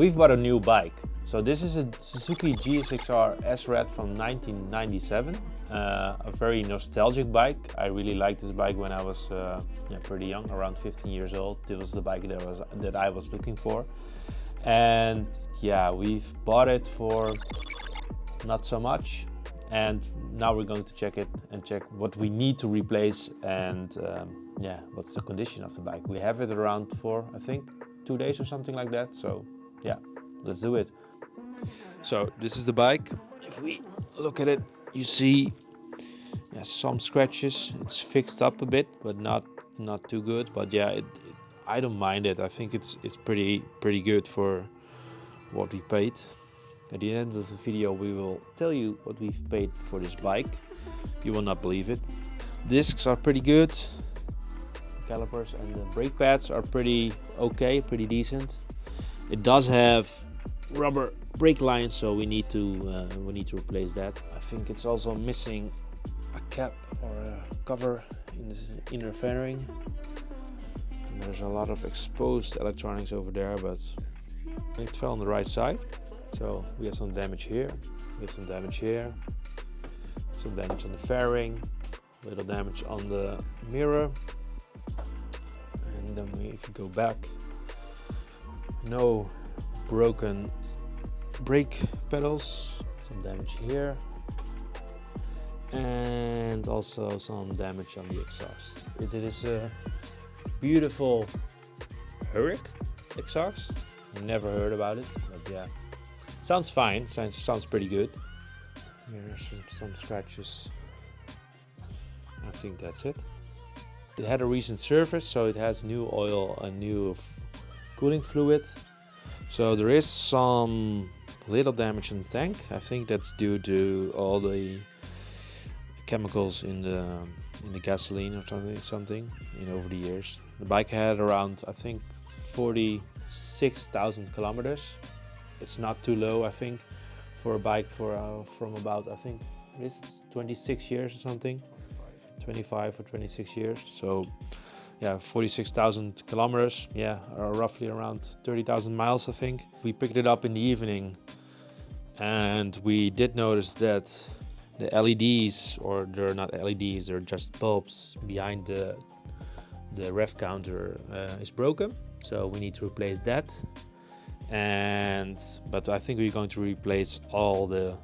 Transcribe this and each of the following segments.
We've bought a new bike. So this is a Suzuki GSXR-600 from 1997. A very nostalgic bike. I really liked this bike when I was pretty young, around 15 years old. This was the bike that I was looking for. And yeah, we've bought it for not so much. And now we're going to check it and check what we need to replace and what's the condition of the bike. We have it around for, I think, 2 days or something like that. So yeah, let's do it. So this is the bike. If we look at it, you see some scratches. It's fixed up a bit, but not too good. But yeah, I don't mind it. I think it's pretty good for what we paid. At the end of the video, we will tell you what we've paid for this bike. You will not believe it. Discs are pretty good. Calipers and the brake pads are pretty okay, pretty decent. It does have rubber brake lines, so we need to replace that. I think it's also missing a cap or a cover in the inner fairing. And there's a lot of exposed electronics over there, but it fell on the right side. So we have some damage here, we have some damage here, some damage on the fairing, a little damage on the mirror. And then if you go back, no broken brake pedals, some damage here, and also some damage on the exhaust. It is a beautiful Hurricane exhaust. Never heard about it, but yeah. Sounds fine, sounds pretty good. Here's some scratches. I think that's it. It had a recent service, so it has new oil and new cooling fluid. So there is some little damage in the tank. I think that's due to all the chemicals in the gasoline or something over the years. The bike had around, I think, 46,000 kilometers. It's not too low, I think, for a bike from about, I think, this is 26 years or something, 25 or 26 years. So yeah, 46,000 kilometers, yeah, or roughly around 30,000 miles, I think. We picked it up in the evening, and we did notice that the LEDs, or they're not LEDs, they're just bulbs behind the ref counter is broken. So we need to replace that. But I think we're going to replace all the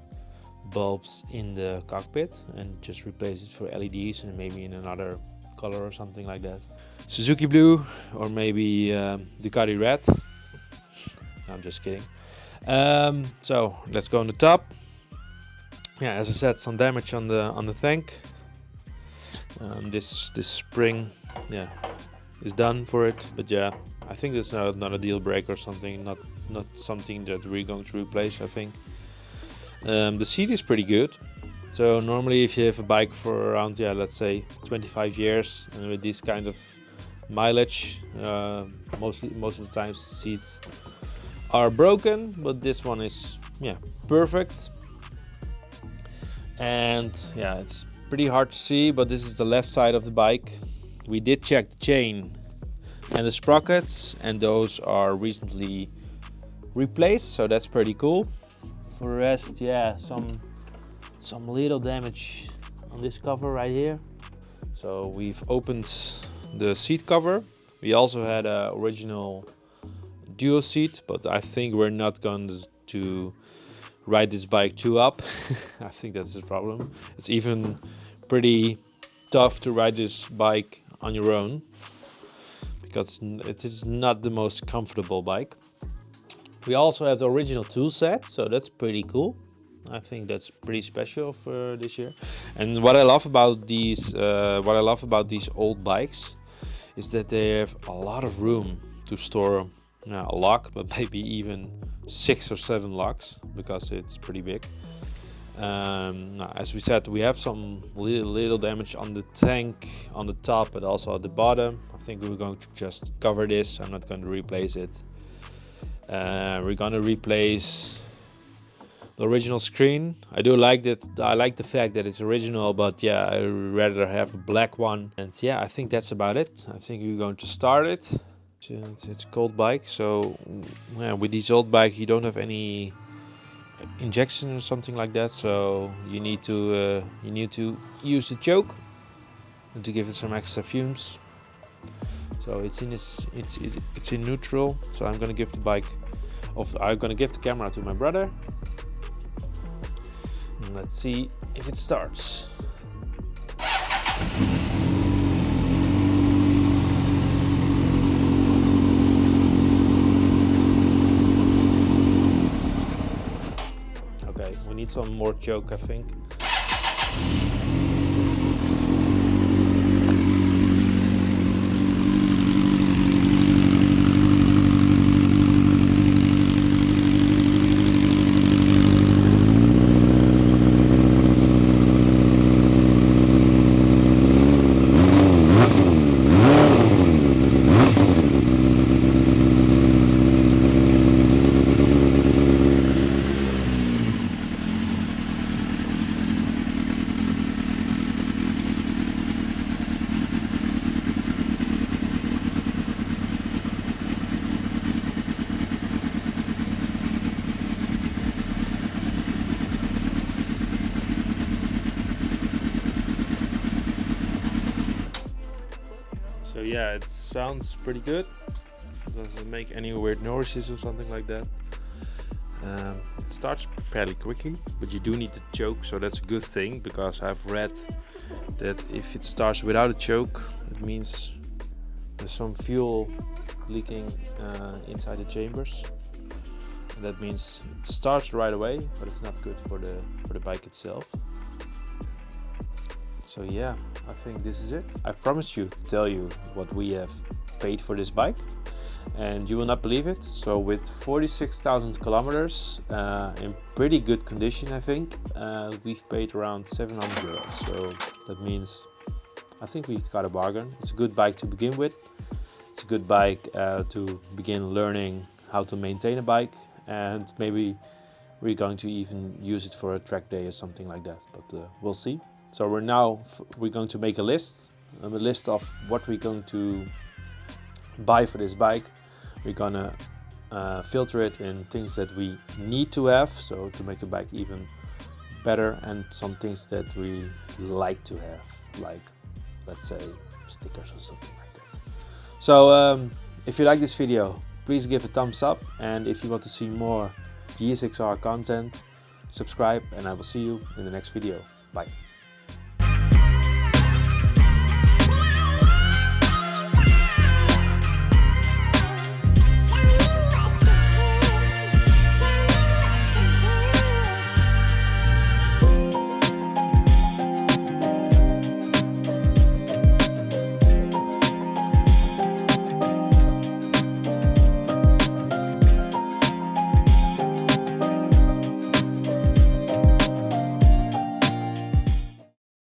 bulbs in the cockpit and just replace it for LEDs and maybe in another color or something like that. Suzuki blue or maybe Ducati red. I'm just kidding. So let's go on the top. Yeah, as I said, some damage on the tank. This spring, yeah, is done for it, but yeah, I think that's not a deal breaker or something. Not something that we're going to replace, I think. The seat is pretty good. So normally if you have a bike for around, let's say 25 years and with this kind of mileage, most of the times the seats are broken, but this one is perfect. And yeah, it's pretty hard to see, but this is the left side of the bike. We did check the chain and the sprockets, and those are recently replaced, so that's pretty cool. For the rest, yeah, some little damage on this cover right here. So we've opened the seat cover. We also had an original dual seat, but I think we're not going to ride this bike too up. I think that's the problem. It's even pretty tough to ride this bike on your own, because it is not the most comfortable bike. We also have the original tool set, so that's pretty cool. I think that's pretty special for this year. And what I love about these old bikes is that they have a lot of room to store a lock, but maybe even 6 or 7 locks, because it's pretty big. As we said, we have some little damage on the tank on the top, but also at the bottom. I think we're going to just cover this. I'm not going to replace it. We're going to replace the original screen. I do like that. I like the fact that it's original, but yeah, I'd rather have a black one. And yeah, I think that's about it. I think we're going to start it It's a cold bike, so yeah, with these old bike you don't have any injection or something like that, so you need to use the choke and to give it some extra fumes. So it's in neutral. So I'm gonna give the camera to my brother. And let's see if it starts. Okay, we need some more choke, I think. So yeah, it sounds pretty good. Doesn't make any weird noises or something like that. It starts fairly quickly, but you do need the choke, so that's a good thing, because I've read that if it starts without a choke, it means there's some fuel leaking inside the chambers. And that means it starts right away, but it's not good for the bike itself. So yeah, I think this is it. I promised you to tell you what we have paid for this bike, and you will not believe it. So with 46,000 kilometers in pretty good condition, I think, we've paid around 700 euros. So that means I think we got a bargain. It's a good bike to begin with. It's a good bike to begin learning how to maintain a bike, and maybe we're going to even use it for a track day or something like that, but we'll see. So we're going to make a list of what we're going to buy for this bike. We're gonna filter it in things that we need to have, so to make the bike even better, and some things that we like to have, like, let's say, stickers or something like that. So if you like this video, please give a thumbs up, and if you want to see more GSXR content, subscribe, and I will see you in the next video. Bye.